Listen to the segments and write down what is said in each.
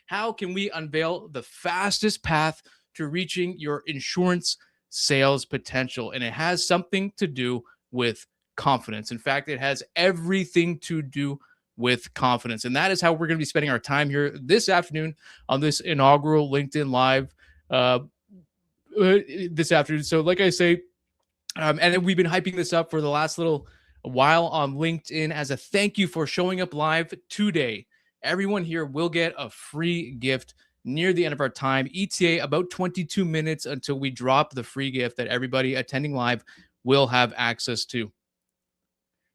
How can we unveil the fastest path to reaching your insurance sales potential? And it has something to do with confidence. In fact, it has everything to do with confidence. And that is how we're going to be spending our time here this afternoon on this inaugural LinkedIn Live uh, this afternoon. So, like I say, and we've been hyping this up for the last little while on LinkedIn as a thank you for showing up live today. Everyone here will get a free gift near the end of our time. ETA about 22 minutes until we drop the free gift that everybody attending live will have access to.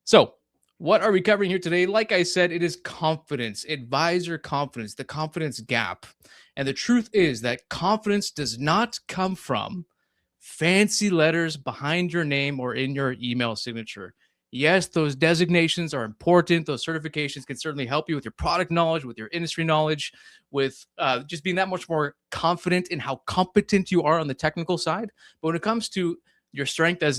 So, what are we covering here today? Like I said, it is confidence, advisor confidence, the confidence gap. And the truth is that confidence does not come from fancy letters behind your name or in your email signature. Yes, those designations are important. Those certifications can certainly help you with your product knowledge, with your industry knowledge, with just being that much more confident in how competent you are on the technical side. But when it comes to your strength as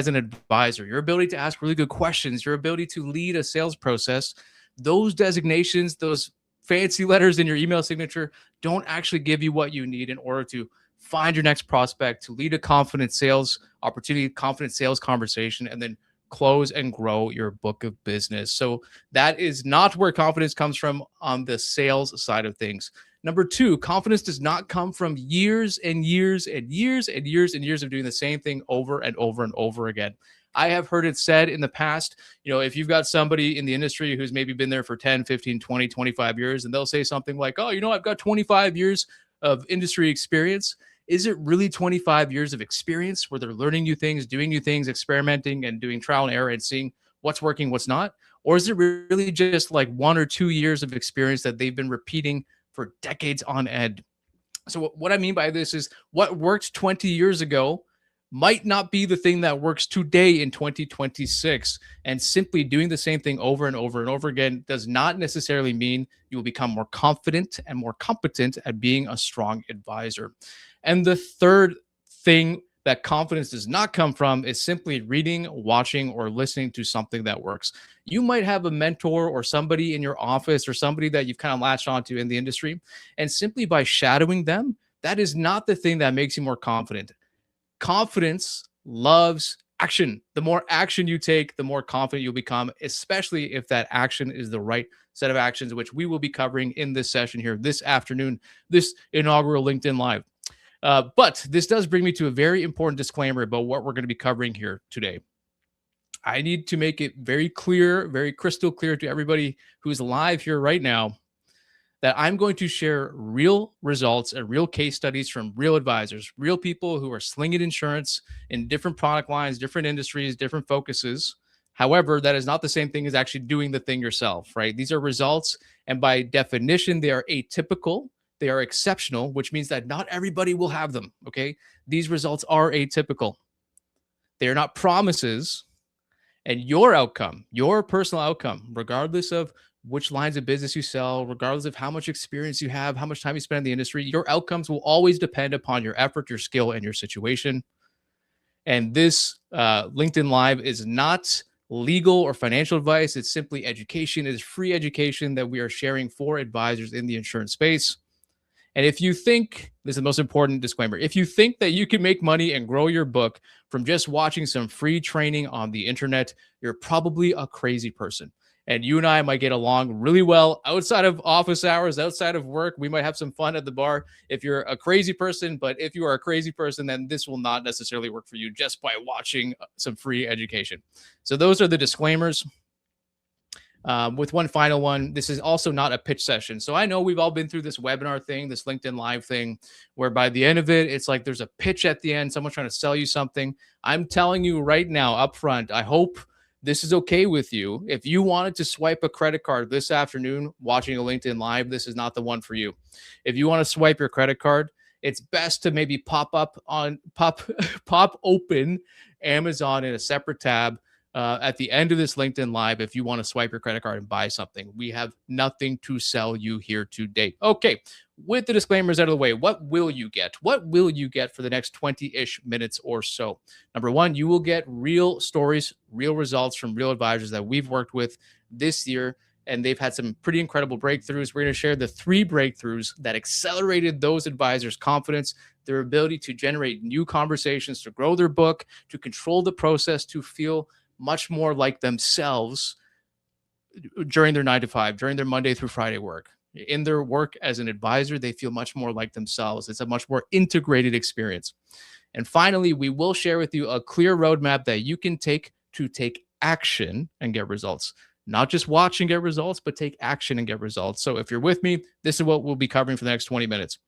an advisor, your ability to ask really good questions, your ability to lead a sales process, those designations, those fancy letters in your email signature don't actually give you what you need in order to find your next prospect, to lead a confident sales opportunity, confident sales conversation, and then close and grow your book of business. So that is not where confidence comes from on the sales side of things. Number two, confidence does not come from years and years and years and years and years of doing the same thing over and over and over again. I have heard it said in the past, if you've got somebody in the industry who's maybe been there for 10, 15, 20, 25 years, and they'll say something like, oh, I've got 25 years of industry experience. Is it really 25 years of experience where they're learning new things, doing new things, experimenting and doing trial and error and seeing what's working, what's not? Or is it really just like 1 or 2 years of experience that they've been repeating for decades on end? So what I mean by this is what worked 20 years ago might not be the thing that works today in 2026. And simply doing the same thing over and over and over again does not necessarily mean you will become more confident and more competent at being a strong advisor. And the third thing that confidence does not come from is simply reading, watching, or listening to something that works. You might have a mentor or somebody in your office or somebody that you've kind of latched onto in the industry, and simply by shadowing them, that is not the thing that makes you more confident. Confidence loves action. The more action you take, the more confident you'll become, especially if that action is the right set of actions, which we will be covering in this session here this afternoon, this inaugural LinkedIn Live. But this does bring me to a very important disclaimer about what we're going to be covering here today. I need to make it very clear, very crystal clear to everybody who's live here right now that I'm going to share real results and real case studies from real advisors, real people who are slinging insurance in different product lines, different industries, different focuses. However, that is not the same thing as actually doing the thing yourself, right? These are results, and by definition, they are atypical. They are exceptional, which means that not everybody will have them, okay? These results are atypical. They are not promises, and your outcome, your personal outcome, regardless of which lines of business you sell, regardless of how much experience you have, how much time you spend in the industry, your outcomes will always depend upon your effort, your skill, and your situation. And this LinkedIn Live is not legal or financial advice. It's simply education. It is free education that we are sharing for advisors in the insurance space. And if you think, this is the most important disclaimer, if you think that you can make money and grow your book from just watching some free training on the internet, you're probably a crazy person. And you and I might get along really well outside of office hours, outside of work. We might have some fun at the bar if you're a crazy person. But if you are a crazy person, then this will not necessarily work for you just by watching some free education. So those are the disclaimers. With one final one, this is also not a pitch session. So I know we've all been through this webinar thing, this LinkedIn Live thing, where by the end of it, it's like there's a pitch at the end, someone trying to sell you something. I'm telling you right now up front, I hope this is okay with you. If you wanted to swipe a credit card this afternoon watching a LinkedIn Live, this is not the one for you. If you want to swipe your credit card, it's best to maybe pop open Amazon in a separate tab at the end of this LinkedIn Live if you want to swipe your credit card and buy something. We have nothing to sell you here today. Okay, with the disclaimers out of the way, what will you get? What will you get for the next 20-ish minutes or so? Number one, you will get real stories, real results from real advisors that we've worked with this year and they've had some pretty incredible breakthroughs. We're going to share the 3 breakthroughs that accelerated those advisors' confidence, their ability to generate new conversations, to grow their book, to control the process, to feel much more like themselves during their 9 to 5, during their Monday through Friday work. In their work as an advisor, they feel much more like themselves. It's a much more integrated experience. And finally, we will share with you a clear roadmap that you can take to take action and get results. Not just watch and get results, but take action and get results. So if you're with me, this is what we'll be covering for the next 20 minutes.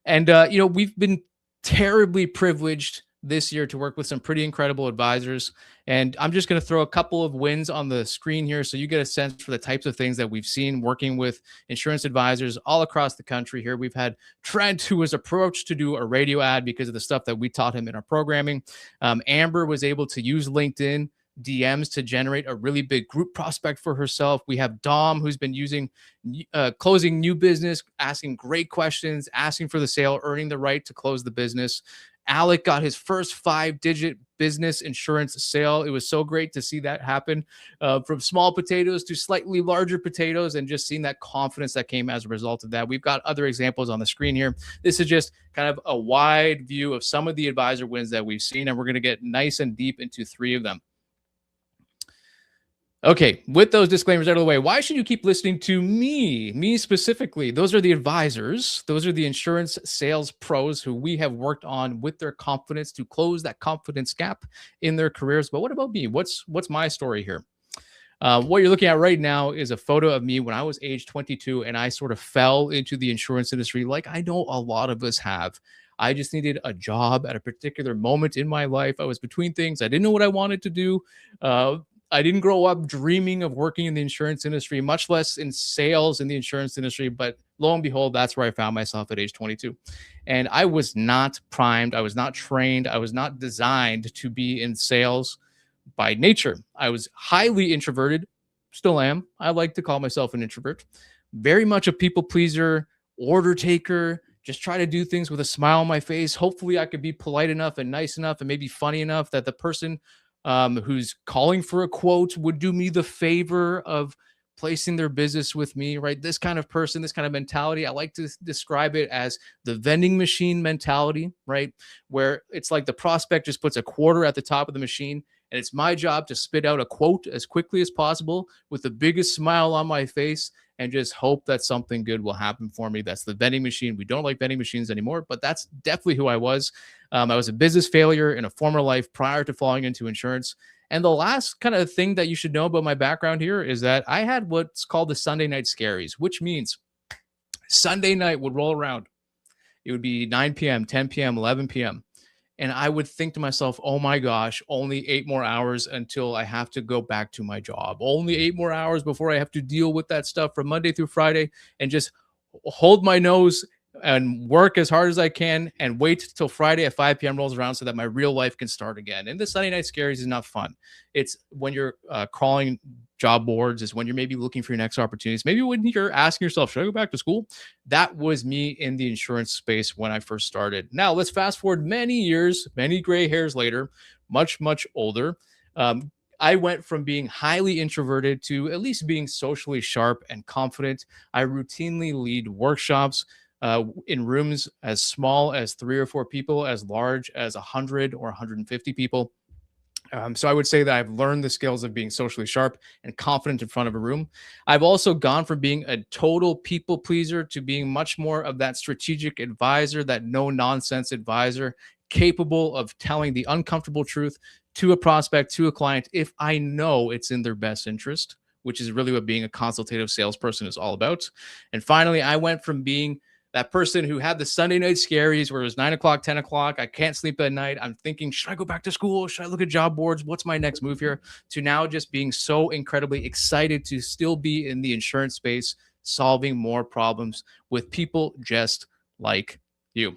And, we've been terribly privileged this year to work with some pretty incredible advisors. And I'm just going to throw a couple of wins on the screen here so you get a sense for the types of things that we've seen working with insurance advisors all across the country here. We've had Trent, who was approached to do a radio ad because of the stuff that we taught him in our programming. Amber was able to use LinkedIn DMs to generate a really big group prospect for herself. We have Dom, who's been using closing new business, asking great questions, asking for the sale, earning the right to close the business. Alec got his first 5-digit business insurance sale. It was so great to see that happen, from small potatoes to slightly larger potatoes, and just seeing that confidence that came as a result of that. We've got other examples on the screen here. This is just kind of a wide view of some of the advisor wins that we've seen, and we're going to get nice and deep into 3 of them. Okay, with those disclaimers out of the way, why should you keep listening to me specifically? Those are the advisors. Those are the insurance sales pros who we have worked on with their confidence to close that confidence gap in their careers. But what about me? What's my story here? What you're looking at right now is a photo of me when I was age 22, and I sort of fell into the insurance industry like I know a lot of us have. I just needed a job at a particular moment in my life. I was between things. I didn't know what I wanted to do. I didn't grow up dreaming of working in the insurance industry, much less in sales in the insurance industry. But lo and behold, that's where I found myself at age 22. And I was not primed. I was not trained. I was not designed to be in sales by nature. I was highly introverted, still am. I like to call myself an introvert. Very much a people pleaser, order taker, just try to do things with a smile on my face. Hopefully I could be polite enough and nice enough and maybe funny enough that the person who's calling for a quote would do me the favor of placing their business with me, right? This kind of person, this kind of mentality, I like to describe it as the vending machine mentality, right? Where it's like the prospect just puts a quarter at the top of the machine, and it's my job to spit out a quote as quickly as possible with the biggest smile on my face and just hope that something good will happen for me. That's the vending machine. We don't like vending machines anymore, but that's definitely who I was. I was a business failure in a former life prior to falling into insurance. And the last kind of thing that you should know about my background here is that I had what's called the Sunday night scaries, which means Sunday night would roll around. It would be 9 p.m., 10 p.m., 11 p.m. And I would think to myself, oh my gosh, only 8 more hours until I have to go back to my job. Only 8 more hours before I have to deal with that stuff from Monday through Friday, and just hold my nose and work as hard as I can and wait till Friday at 5 p.m. rolls around so that my real life can start again. And the Sunday night scaries is not fun. It's when you're crawling job boards, is when you're maybe looking for your next opportunities. Maybe when you're asking yourself, should I go back to school? That was me in the insurance space when I first started. Now let's fast forward many years, many gray hairs later, much, much older. I went from being highly introverted to at least being socially sharp and confident. I routinely lead workshops in rooms as small as 3 or 4 people, as large as 100 or 150 people. So I would say that I've learned the skills of being socially sharp and confident in front of a room. I've also gone from being a total people pleaser to being much more of that strategic advisor, that no nonsense advisor, capable of telling the uncomfortable truth to a prospect, to a client, if I know it's in their best interest, which is really what being a consultative salesperson is all about. And finally, I went from being that person who had the Sunday night scaries where it was 9 o'clock, 10 o'clock. I can't sleep at night. I'm thinking, should I go back to school? Should I look at job boards? What's my next move here? To now just being so incredibly excited to still be in the insurance space, solving more problems with people just like you.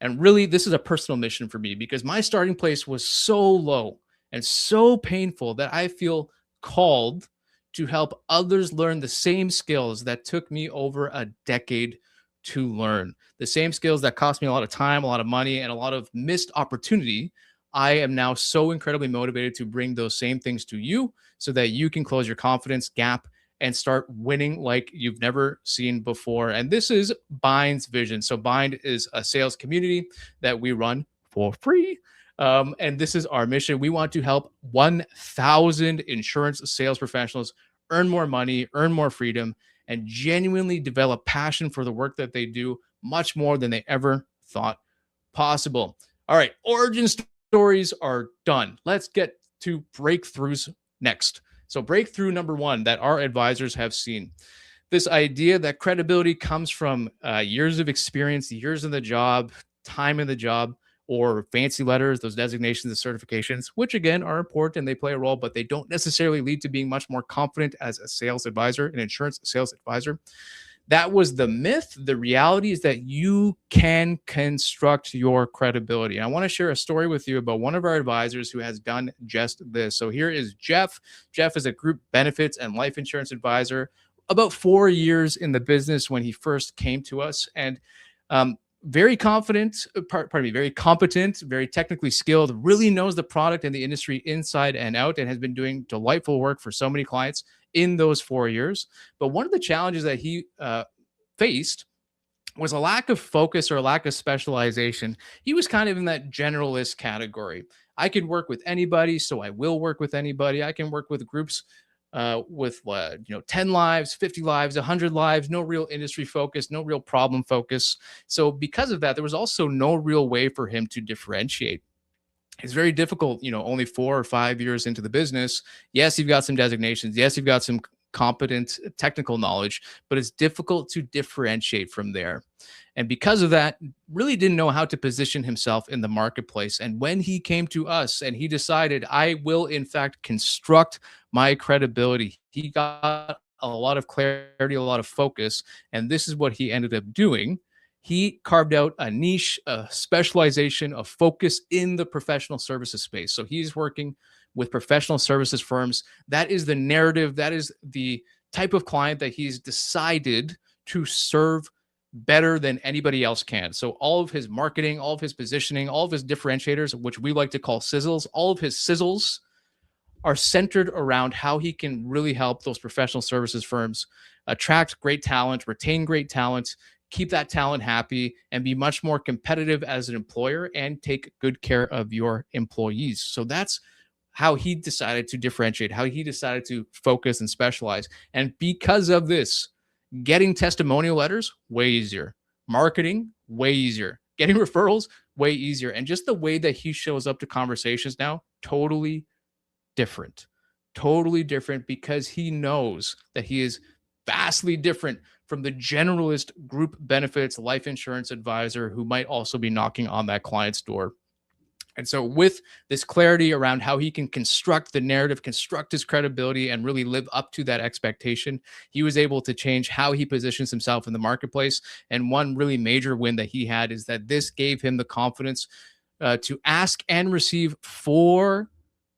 And really, this is a personal mission for me because my starting place was so low and so painful that I feel called to help others learn the same skills that took me over a decade to learn. The same skills that cost me a lot of time, a lot of money, and a lot of missed opportunity. I am now so incredibly motivated to bring those same things to you so that you can close your confidence gap and start winning like you've never seen before. And this is Bind's vision. So Bind is a sales community that we run for free. And this is our mission. We want to help 1,000 insurance sales professionals earn more money, earn more freedom, and genuinely develop passion for the work that they do much more than they ever thought possible. All right, origin stories are done. Let's get to breakthroughs next. So, breakthrough number one that our advisors have seen, this idea that credibility comes from years of experience, years in the job, time in the job, or fancy letters, those designations and certifications, which again are important and they play a role, but they don't necessarily lead to being much more confident as a sales advisor, an insurance sales advisor. That was the myth. The reality is that you can construct your credibility. I want to share a story with you about one of our advisors who has done just this. So here is Jeff. Jeff is a group benefits and life insurance advisor, about 4 years in the business when he first came to us, and very confident, pardon me, very competent, very technically skilled, really knows the product and the industry inside and out, and has been doing delightful work for so many clients in those 4 years. But one of the challenges that he faced was a lack of focus or a lack of specialization. He was kind of in that generalist category. I can work with anybody, so I will work with anybody. I can work with groups with 10 lives, 50 lives, 100 lives, no real industry focus, no real problem focus. So because of that, there was also no real way for him to differentiate. It's very difficult, only 4 or 5 years into the business. Yes, you've got some designations. Yes, you've got some competent technical knowledge, but it's difficult to differentiate from there. And because of that, really didn't know how to position himself in the marketplace. And when he came to us and he decided, I will in fact construct my credibility, he got a lot of clarity, a lot of focus. And this is what he ended up doing. He carved out a niche, a specialization, a focus in the professional services space. So he's working with professional services firms. That is the narrative. That is the type of client that he's decided to serve better than anybody else can. So all of his marketing, all of his positioning, all of his differentiators, which we like to call sizzles, all of his sizzles are centered around how he can really help those professional services firms attract great talent, retain great talent, keep that talent happy, and be much more competitive as an employer and take good care of your employees. So that's how he decided to differentiate, how he decided to focus and specialize. And because of this, getting testimonial letters, way easier. Marketing, way easier. Getting referrals, way easier. And just the way that he shows up to conversations now, totally different. Totally different, because he knows that he is vastly different from the generalist group benefits life insurance advisor who might also be knocking on that client's door. And so with this clarity around how he can construct the narrative, construct his credibility, and really live up to that expectation, he was able to change how he positions himself in the marketplace. And one really major win that he had is that this gave him the confidence to ask and receive 4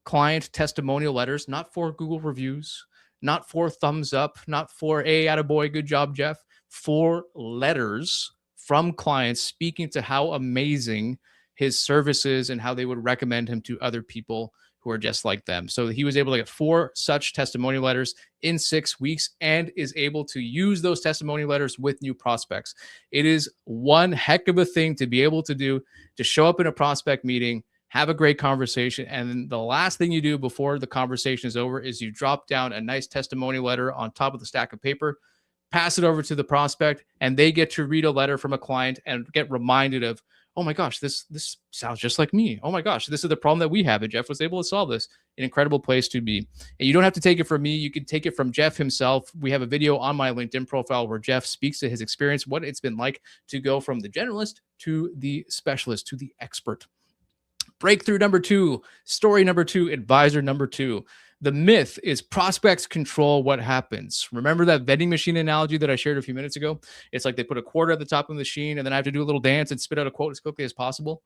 client testimonial letters, not 4 Google reviews, not 4 thumbs up, not 4, hey, attaboy, good job, Jeff. 4 letters from clients speaking to how amazing his services and how they would recommend him to other people who are just like them. So he was able to get 4 such testimonial letters in 6 weeks and is able to use those testimonial letters with new prospects. It is one heck of a thing to be able to do, to show up in a prospect meeting, have a great conversation, and then the last thing you do before the conversation is over is you drop down a nice testimonial letter on top of the stack of paper, pass it over to the prospect, and they get to read a letter from a client and get reminded of, oh my gosh, this sounds just like me. Oh my gosh, this is the problem that we have, and Jeff was able to solve this. An incredible place to be. And you don't have to take it from me. You can take it from Jeff himself. We have a video on my LinkedIn profile where Jeff speaks to his experience, what it's been like to go from the generalist to the specialist to the expert. Breakthrough number 2, story number 2, advisor number 2. The myth is prospects control what happens. Remember that vending machine analogy that I shared a few minutes ago? It's like they put a quarter at the top of the machine and then I have to do a little dance and spit out a quote as quickly as possible.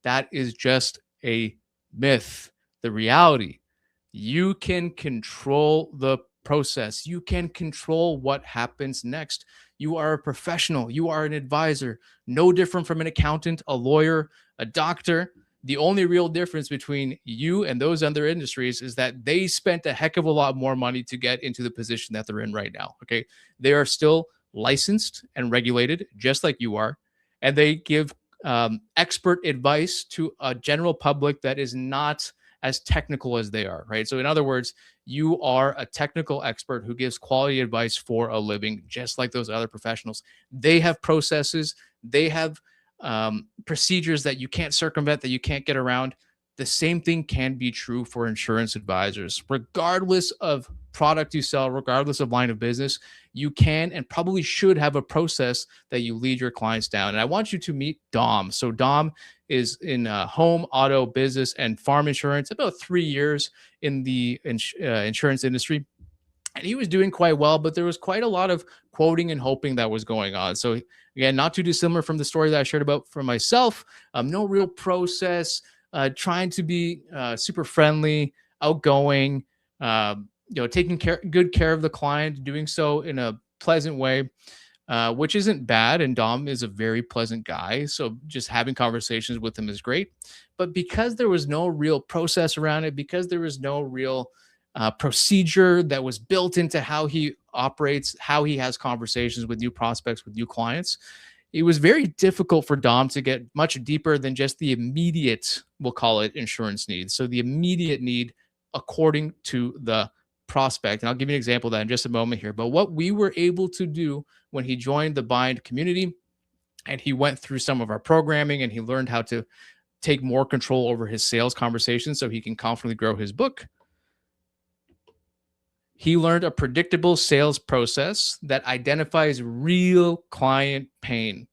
That is just a myth. The reality, you can control the process. You can control what happens next. You are a professional. You are an advisor, no different from an accountant, a lawyer, a doctor. The only real difference between you and those other industries is that they spent a heck of a lot more money to get into the position that they're in right now. Okay. They are still licensed and regulated, just like you are. And they give expert advice to a general public that is not as technical as they are, right? So, in other words, you are a technical expert who gives quality advice for a living, just like those other professionals. They have processes, they have procedures that you can't circumvent, that you can't get around. The same thing can be true for insurance advisors, regardless of product you sell, regardless of line of business. You can and probably should have a process that you lead your clients down. And I want you to meet Dom. So Dom is in home, auto, business, and farm insurance, about 3 years in the insurance industry. And he was doing quite well, but there was quite a lot of quoting and hoping that was going on. So again, not too dissimilar from the story that I shared about for myself. No real process, trying to be super friendly, outgoing, taking good care of the client, doing so in a pleasant way, which isn't bad. And Dom is a very pleasant guy. So just having conversations with him is great. But because there was no real process around it, because there was no real procedure that was built into how he operates, how he has conversations with new prospects, with new clients, it was very difficult for Dom to get much deeper than just the immediate, we'll call it, insurance needs. So the immediate need according to the prospect. And I'll give you an example of that in just a moment here. But what we were able to do when he joined the Bind community and he went through some of our programming and he learned how to take more control over his sales conversations so he can confidently grow his book. He learned a predictable sales process that identifies real client pain.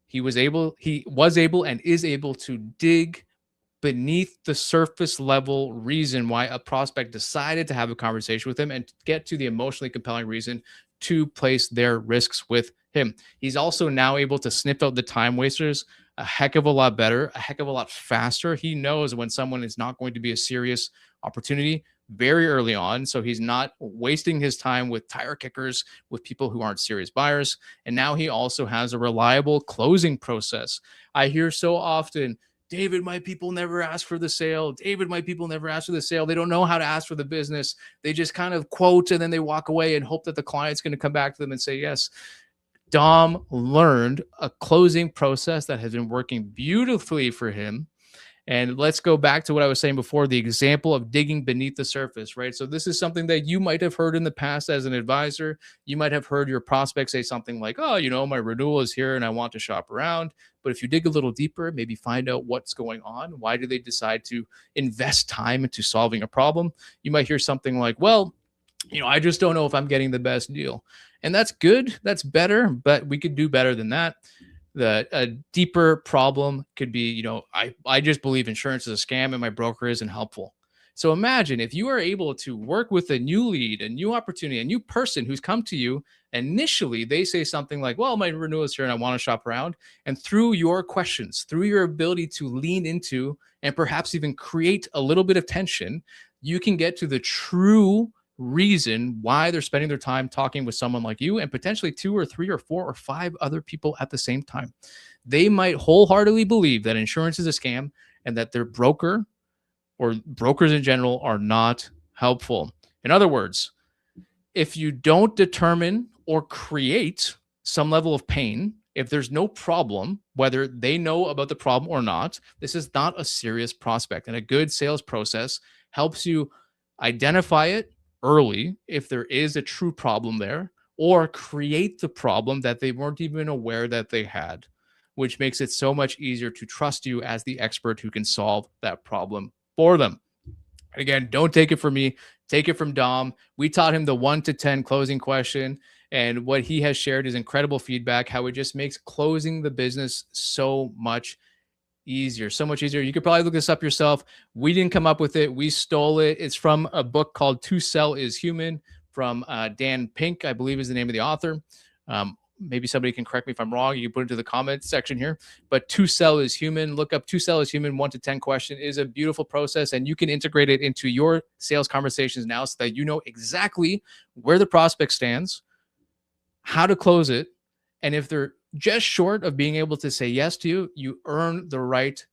He was able and is able to dig beneath the surface level reason why a prospect decided to have a conversation with him and get to the emotionally compelling reason to place their risks with him. He's also now able to sniff out the time wasters a heck of a lot better, a heck of a lot faster. He knows when someone is not going to be a serious opportunity very early on. So he's not wasting his time with tire kickers, with people who aren't serious buyers. And now he also has a reliable closing process. I hear so often, David, my people never ask for the sale. David, my people never ask for the sale. They don't know how to ask for the business. They just kind of quote and then they walk away and hope that the client's going to come back to them and say yes. Dom learned a closing process that has been working beautifully for him. And let's go back to what I was saying before, the example of digging beneath the surface, right? So this is something that you might have heard in the past as an advisor. You might have heard your prospect say something like, oh, my renewal is here and I want to shop around. But if you dig a little deeper, maybe find out what's going on. Why do they decide to invest time into solving a problem? You might hear something like, well, I just don't know if I'm getting the best deal. And that's good. That's better, but we could do better than that. A deeper problem could be, I just believe insurance is a scam and my broker isn't helpful. So imagine if you are able to work with a new lead, a new opportunity, a new person who's come to you. Initially, they say something like, well, my renewal is here and I want to shop around. And through your questions, through your ability to lean into and perhaps even create a little bit of tension, you can get to the true reason why they're spending their time talking with someone like you and potentially 2 or 3 or 4 or 5 other people at the same time. They might wholeheartedly believe that insurance is a scam and that their broker or brokers in general are not helpful. In other words, if you don't determine or create some level of pain, if there's no problem, whether they know about the problem or not, this is not a serious prospect. And a good sales process helps you identify it early if there is a true problem there, or create the problem that they weren't even aware that they had, which makes it so much easier to trust you as the expert who can solve that problem for them. Again, don't take it from me, take it from Dom. We taught him the 1 to 10 closing question, and what he has shared is incredible feedback, how it just makes closing the business so much easier, so much easier. You could probably look this up yourself. We didn't come up with it. We stole it. It's from a book called To Sell is Human from Dan Pink, I believe is the name of the author. Maybe somebody can correct me if I'm wrong. You can put it into the comments section here. But To Sell is Human. Look up To Sell is Human 1 to 10 question. It is a beautiful process, and you can integrate it into your sales conversations now so that you know exactly where the prospect stands, how to close it, and if they're just short of being able to say yes to you, you earn the right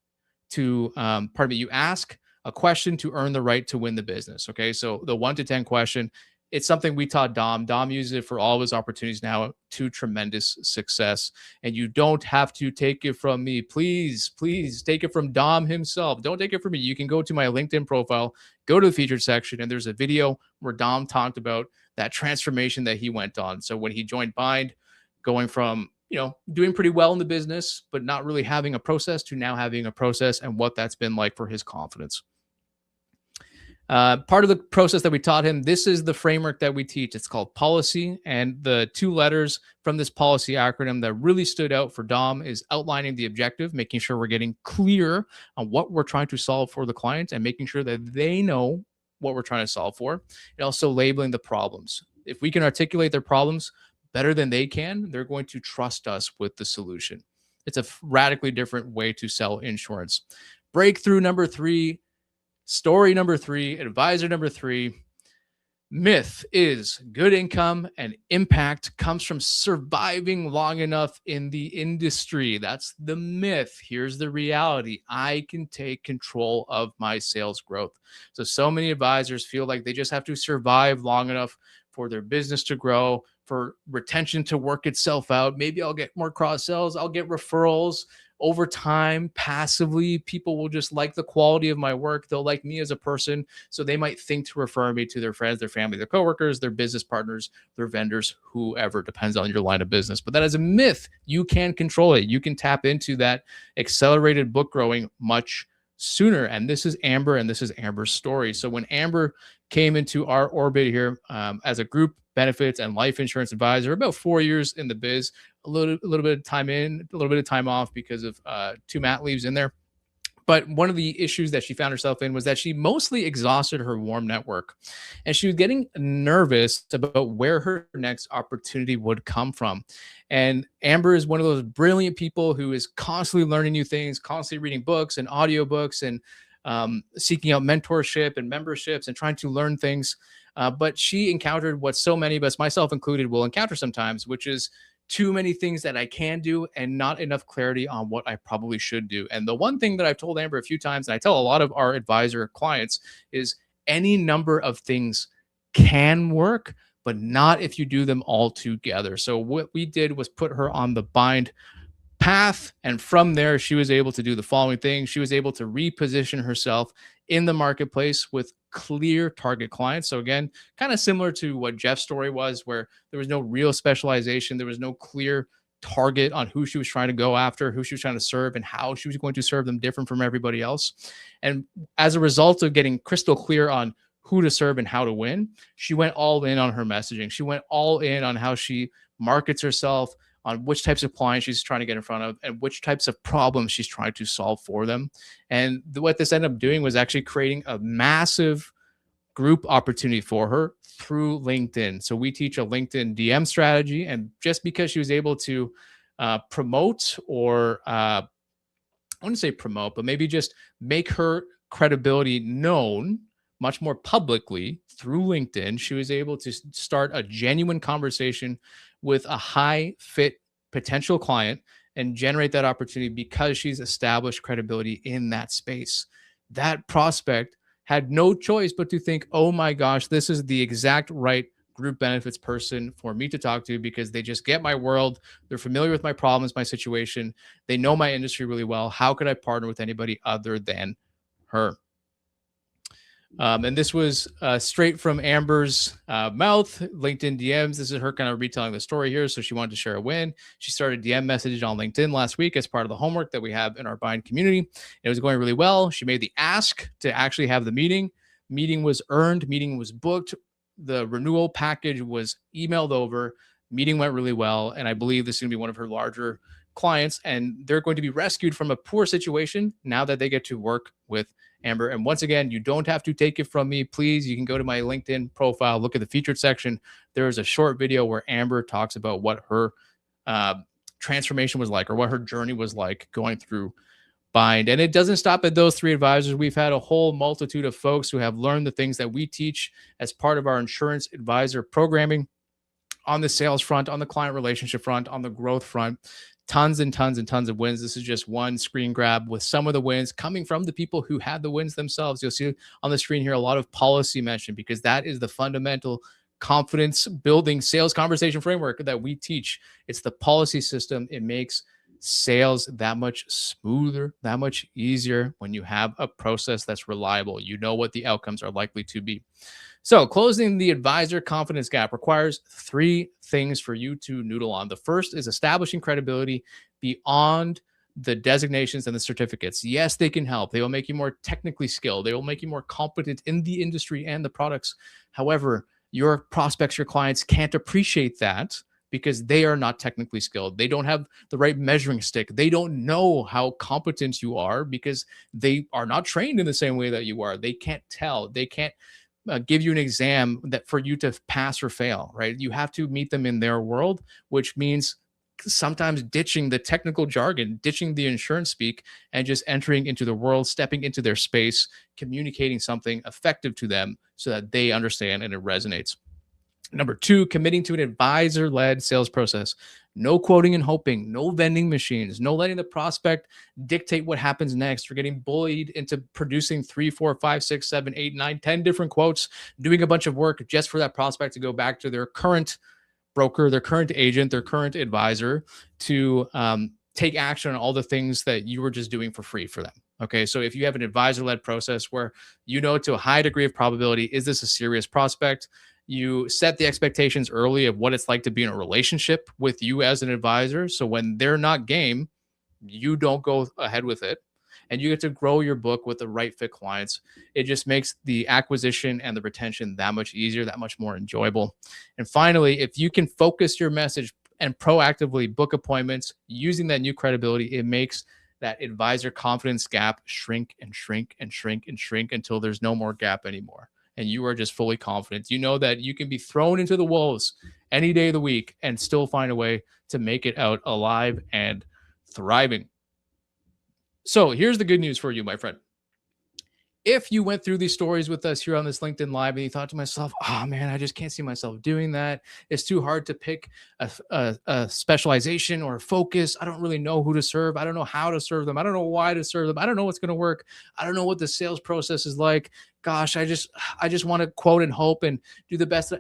you ask a question to earn the right to win the business. Okay. So the 1 to 10 question, it's something we taught Dom. Dom uses it for all of his opportunities now to tremendous success. And you don't have to take it from me. Please, please take it from Dom himself. Don't take it from me. You can go to my LinkedIn profile, go to the featured section, and there's a video where Dom talked about that transformation that he went on. So when he joined Bind, going from doing pretty well in the business, but not really having a process to now having a process and what that's been like for his confidence. Part of the process that we taught him, this is the framework that we teach. It's called policy. And the 2 letters from this policy acronym that really stood out for Dom is outlining the objective, making sure we're getting clear on what we're trying to solve for the client and making sure that they know what we're trying to solve for. And also labeling the problems. If we can articulate their problems better than they can, they're going to trust us with the solution. It's a radically different way to sell insurance. Breakthrough number 3, story number 3, advisor number 3. Myth is good income and impact comes from surviving long enough in the industry. That's the myth. Here's the reality. I can take control of my sales growth. So many advisors feel like they just have to survive long enough for their business to grow, for retention to work itself out. Maybe I'll get more cross sells, I'll get referrals. Over time, passively, people will just like the quality of my work. They'll like me as a person. So they might think to refer me to their friends, their family, their coworkers, their business partners, their vendors, whoever, depends on your line of business. But that is a myth. You can control it. You can tap into that accelerated book growing much sooner. And this is Amber, and this is Amber's story. So when Amber came into our orbit here as a group benefits and life insurance advisor, about 4 years in the biz, a little bit of time in, a little bit of time off because of 2 mat leaves in there. But one of the issues that she found herself in was that she mostly exhausted her warm network, and she was getting nervous about where her next opportunity would come from. And Amber is one of those brilliant people who is constantly learning new things, constantly reading books and audiobooks and seeking out mentorship and memberships and trying to learn things. But she encountered what so many of us, myself included, will encounter sometimes, which is too many things that I can do and not enough clarity on what I probably should do. And the one thing that I've told Amber a few times, and I tell a lot of our advisor clients, is any number of things can work, but not if you do them all together. So what we did was put her on the Bind path. And from there, she was able to do the following things. She was able to reposition herself in the marketplace with clear target clients. So again, kind of similar to what Jeff's story was, where there was no real specialization. There was no clear target on who she was trying to go after, who she was trying to serve, and how she was going to serve them different from everybody else. And as a result of getting crystal clear on who to serve and how to win, she went all in on her messaging. She went all in on how she markets herself, on which types of clients she's trying to get in front of and which types of problems she's trying to solve for them. And what this ended up doing was actually creating a massive group opportunity for her through LinkedIn. So we teach a LinkedIn DM strategy. And just because she was able to promote, or I wouldn't say promote, but maybe just make her credibility known much more publicly through LinkedIn, she was able to start a genuine conversation with a high fit potential client and generate that opportunity because she's established credibility in that space. That prospect had no choice but to think, oh my gosh, this is the exact right group benefits person for me to talk to, because they just get my world. They're familiar with my problems, my situation. They know my industry really well. How could I partner with anybody other than her? And this was straight from Amber's mouth, LinkedIn DMs. This is her kind of retelling the story here. So she wanted to share a win. She started DM message on LinkedIn last week as part of the homework that we have in our Bind community. It was going really well. She made the ask to actually have the meeting. Meeting was earned. Meeting was booked. The renewal package was emailed over. Meeting went really well. And I believe this is going to be one of her larger clients. And they're going to be rescued from a poor situation now that they get to work with Amber. And once again, you don't have to take it from me. Please, you can go to my LinkedIn profile, look at the featured section. There is a short video where Amber talks about what her transformation was like, or what her journey was like going through Bind. And it doesn't stop at those 3 advisors. We've had a whole multitude of folks who have learned the things that we teach as part of our insurance advisor programming on the sales front, on the client relationship front, on the growth front. tons and tons and tons of wins. This is just one screen grab with some of the wins coming from the people who had the wins themselves. You'll see on the screen here a lot of policy mentioned, because that is the fundamental confidence building sales conversation framework that we teach. It's the policy system. It makes sales that much smoother, that much easier when you have a process that's reliable. You know what the outcomes are likely to be. So, closing the advisor confidence gap requires three things for you to noodle on. The first is establishing credibility beyond the designations and the certificates. Yes, they can help. They will make you more technically skilled. They will make you more competent in the industry and the products. However, your prospects, your clients can't appreciate that because they are not technically skilled. They don't have the right measuring stick. They don't know how competent you are because they are not trained in the same way that you are. They can't tell. They can't give you an exam that for you to pass or fail, right? You have to meet them in their world, which means sometimes ditching the technical jargon, ditching the insurance speak, and just entering into the world, stepping into their space, communicating something effective to them so that they understand and it resonates. Number two, committing to an advisor led sales process. No quoting and hoping, no vending machines, no letting the prospect dictate what happens next. You're getting bullied into producing 3, 4, 5, 6, 7, 8, 9, 10 different quotes, doing a bunch of work just for that prospect to go back to their current broker, their current agent, their current advisor to take action on all the things that you were just doing for free for them. Okay. So if you have an advisor led process where you know to a high degree of probability, is this a serious prospect? You set the expectations early of what it's like to be in a relationship with you as an advisor. So when they're not game, you don't go ahead with it. And you get to grow your book with the right fit clients. It just makes the acquisition and the retention that much easier, that much more enjoyable. And finally, if you can focus your message and proactively book appointments using that new credibility, it makes that advisor confidence gap shrink and shrink and shrink and shrink until there's no more gap anymore. And you are just fully confident. You know that you can be thrown into the wolves any day of the week and still find a way to make it out alive and thriving. So here's the good news for you, my friend. If you went through these stories with us here on this LinkedIn Live and you thought to myself, oh man, I just can't see myself doing that. It's too hard to pick a specialization or a focus. I don't really know who to serve. I don't know how to serve them. I don't know why to serve them. I don't know what's going to work. I don't know what the sales process is like. Gosh, I just want to quote and hope and do the best.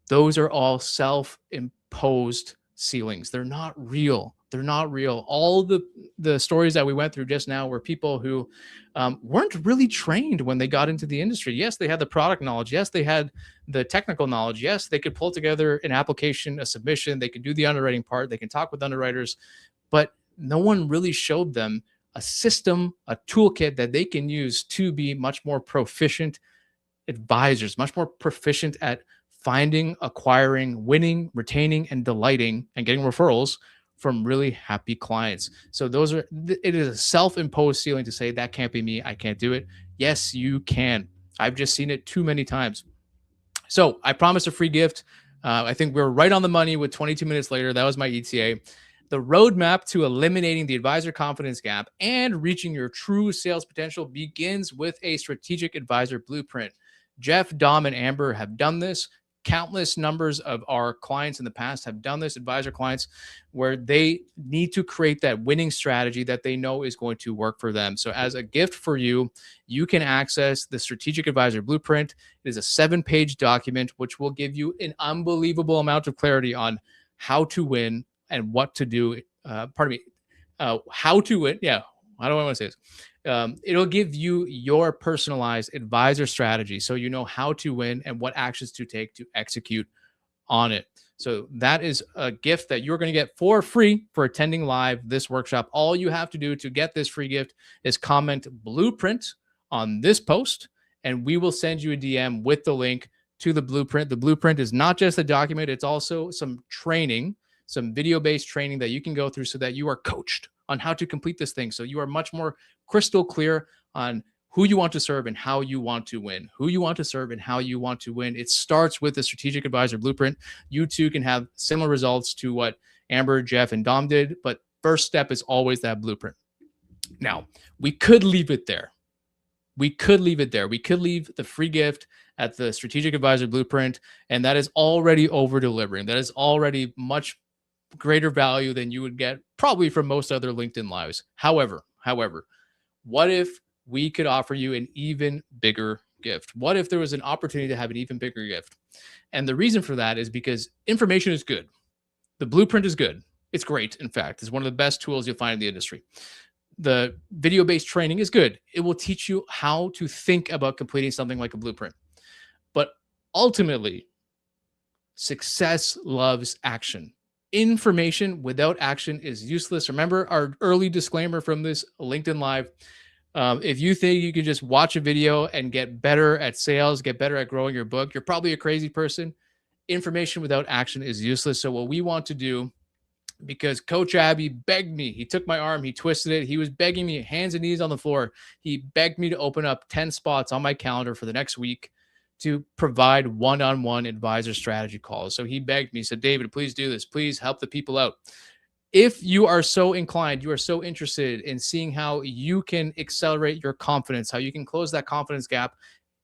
Those are all self-imposed ceilings. They're not real. They're not real. All the stories that we went through just now were people who weren't really trained when they got into the industry. Yes, they had the product knowledge. Yes, they had the technical knowledge. Yes, they could pull together an application, a submission. They could do the underwriting part. They can talk with underwriters, but no one really showed them a system, a toolkit that they can use to be much more proficient advisors, much more proficient at finding, acquiring, winning, retaining, and delighting and getting referrals from really happy clients. So it is a self-imposed ceiling to say that can't be me. I can't do it. Yes, you can. I've just seen it too many times. So I promised a free gift. I think we're right on the money with 22 minutes later. That was my ETA. The roadmap to eliminating the advisor confidence gap and reaching your true sales potential begins with a strategic advisor blueprint. Jeff, Dom, and Amber have done this. Countless numbers of our clients in the past have done this, advisor clients, where they need to create that winning strategy that they know is going to work for them. So as a gift for you, you can access the Strategic Advisor Blueprint. It is a 7-page document, which will give you an unbelievable amount of clarity on how to win and what to do. How to win. Yeah. How do I want to say this? It'll give you your personalized advisor strategy so you know how to win and what actions to take to execute on it. So that is a gift that you're going to get for free for attending live this workshop. All you have to do to get this free gift is comment blueprint on this post, and we will send you a DM with the link to the blueprint. The blueprint is not just a document, it's also some training, some video-based training that you can go through so that you are coached on how to complete this thing. So you are much more crystal clear on who you want to serve and how you want to win. Who you want to serve and how you want to win. It starts with the Strategic Advisor Blueprint. You too can have similar results to what Amber, Jeff, and Dom did, but first step is always that blueprint. Now, we could leave it there. We could leave the free gift at the Strategic Advisor Blueprint, and that is already over delivering. That is already much greater value than you would get probably from most other LinkedIn lives. However, what if we could offer you an even bigger gift? What if there was an opportunity to have an even bigger gift? And the reason for that is because information is good. The blueprint is good. It's great. In fact, it's one of the best tools you'll find in the industry. The video based training is good. It will teach you how to think about completing something like a blueprint. But ultimately, success loves action. Information without action is useless. Remember our early disclaimer from this LinkedIn Live. If you think you can just watch a video and get better at sales, get better at growing your book, you're probably a crazy person. Information without action is useless. So, what we want to do, because Coach Abby begged me, he took my arm, he twisted it, he was begging me, hands and knees on the floor. He begged me to open up 10 spots on my calendar for the next week to provide one-on-one advisor strategy calls. So he begged me, said, David, please do this. Please help the people out. If you are so inclined, you are so interested in seeing how you can accelerate your confidence, how you can close that confidence gap,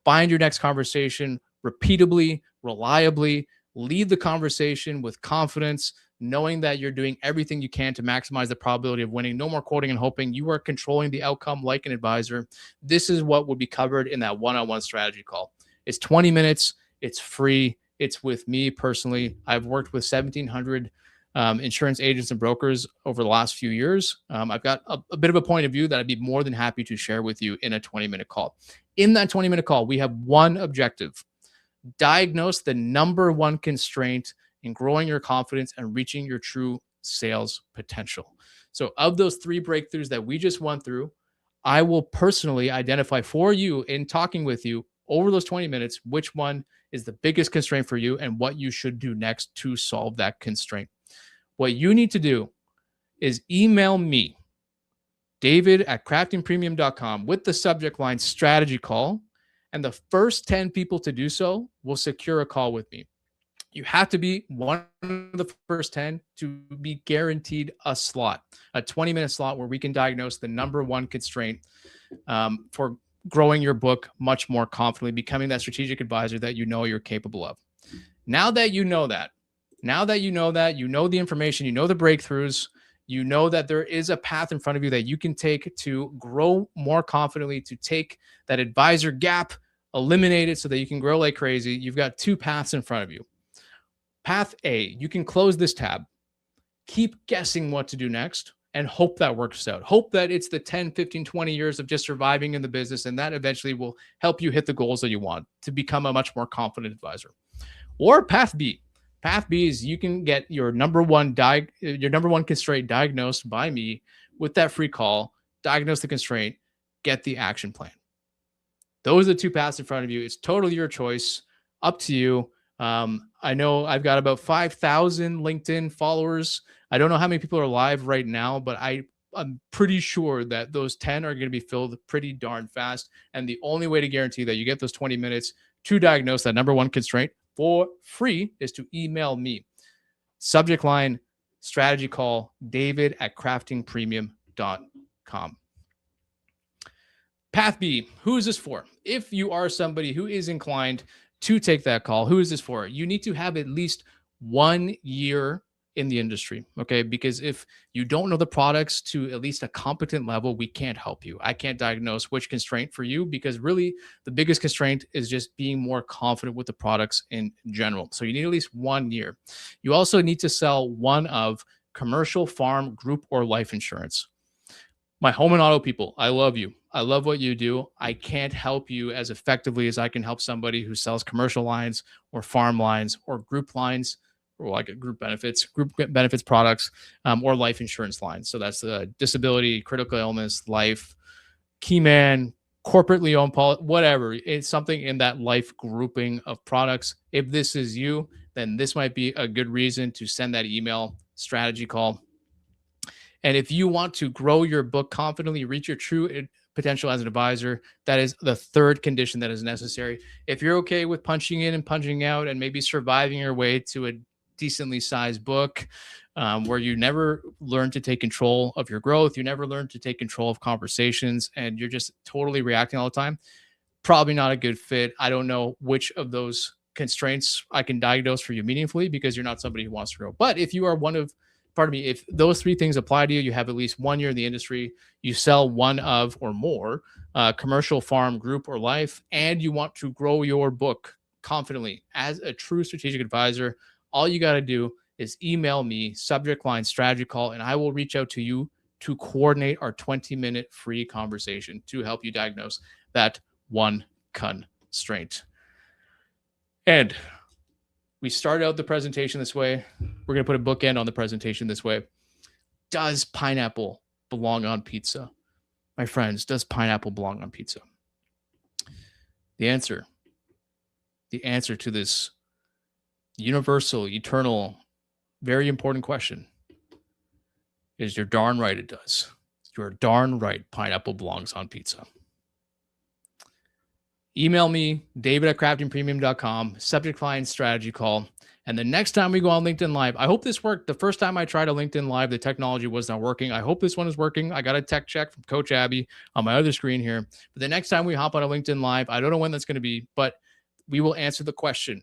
find your next conversation repeatably, reliably, lead the conversation with confidence, knowing that you're doing everything you can to maximize the probability of winning. No more quoting and hoping. You are controlling the outcome like an advisor. This is what would be covered in that one-on-one strategy call. It's 20 minutes. It's free. It's with me personally. I've worked with 1,700 insurance agents and brokers over the last few years. I've got a bit of a point of view that I'd be more than happy to share with you in a 20-minute call. In that 20-minute call, we have one objective: diagnose the number one constraint in growing your confidence and reaching your true sales potential. So of those 3 breakthroughs that we just went through, I will personally identify for you in talking with you over those 20 minutes, which one is the biggest constraint for you and what you should do next to solve that constraint. What you need to do is email me, david@craftingpremium.com, with the subject line strategy call. And the first 10 people to do so will secure a call with me. You have to be one of the first 10 to be guaranteed a slot, a 20-minute slot where we can diagnose the number one constraint for growing your book much more confidently, becoming that strategic advisor that you know you're capable of. Now that you know that, you know the information, you know the breakthroughs, you know that there is a path in front of you that you can take to grow more confidently, to take that advisor gap, eliminate it so that you can grow like crazy. You've got 2 paths in front of you. Path A, you can close this tab, keep guessing what to do next, and hope that works out. Hope that it's the 10, 15, 20 years of just surviving in the business, and that eventually will help you hit the goals that you want to become a much more confident advisor. Or path B. Path B is you can get your number one constraint diagnosed by me with that free call, diagnose the constraint, get the action plan. Those are the 2 paths in front of you. It's totally your choice, up to you. I know I've got about 5,000 LinkedIn followers. I don't know how many people are live right now, but I'm pretty sure that those 10 are going to be filled pretty darn fast. And the only way to guarantee that you get those 20 minutes to diagnose that number one constraint for free is to email me. Subject line, strategy call, david@craftingpremium.com. Path B, who is this for? If you are somebody who is inclined to take that call, who is this for? You need to have at least 1 year in the industry, okay? Because if you don't know the products to at least a competent level, we can't help you. I can't diagnose which constraint for you, because really the biggest constraint is just being more confident with the products in general. So you need at least 1 year. You also need to sell one of commercial, farm, group, or life insurance. My home and auto people, I love you. I love what you do. I can't help you as effectively as I can help somebody who sells commercial lines or farm lines or group lines, or like group benefits products, or life insurance lines. So that's the disability, critical illness, life, key man, corporately owned policy, whatever. It's something in that life grouping of products. If this is you, then this might be a good reason to send that email strategy call. And if you want to grow your book confidently, reach your true potential as an advisor, that is the 3rd condition that is necessary. If you're okay with punching in and punching out and maybe surviving your way to a decently sized book where you never learn to take control of your growth, you never learn to take control of conversations, and you're just totally reacting all the time, probably not a good fit. I don't know which of those constraints I can diagnose for you meaningfully, because you're not somebody who wants to grow. But if you are one of pardon me, if those three things apply to you, you have at least 1 year in the industry, you sell one of or more commercial, farm, group, or life, and you want to grow your book confidently as a true strategic advisor, all you got to do is email me, subject line strategy call, and I will reach out to you to coordinate our 20-minute free conversation to help you diagnose that one constraint. And we started out the presentation this way. We're going to put a bookend on the presentation this way. Does pineapple belong on pizza? My friends, does pineapple belong on pizza? The answer to this universal, eternal, very important question is you're darn right it does. You're darn right pineapple belongs on pizza. Email me, david@craftingpremium.com, subject line strategy call. And the next time we go on LinkedIn Live, I hope this worked. The first time I tried a LinkedIn Live, the technology was not working. I hope this one is working. I got a tech check from Coach Abby on my other screen here. But the next time we hop on a LinkedIn Live, I don't know when that's going to be, but we will answer the question,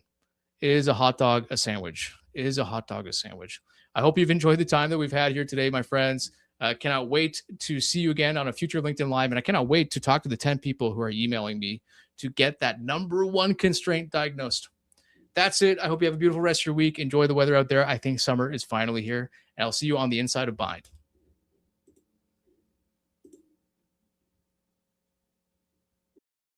is a hot dog a sandwich? Is a hot dog a sandwich? I hope you've enjoyed the time that we've had here today, my friends. Cannot wait to see you again on a future LinkedIn Live. And I cannot wait to talk to the 10 people who are emailing me to get that number one constraint diagnosed. That's it. I hope you have a beautiful rest of your week. Enjoy the weather out there. I think summer is finally here. And I'll see you on the inside of Bind.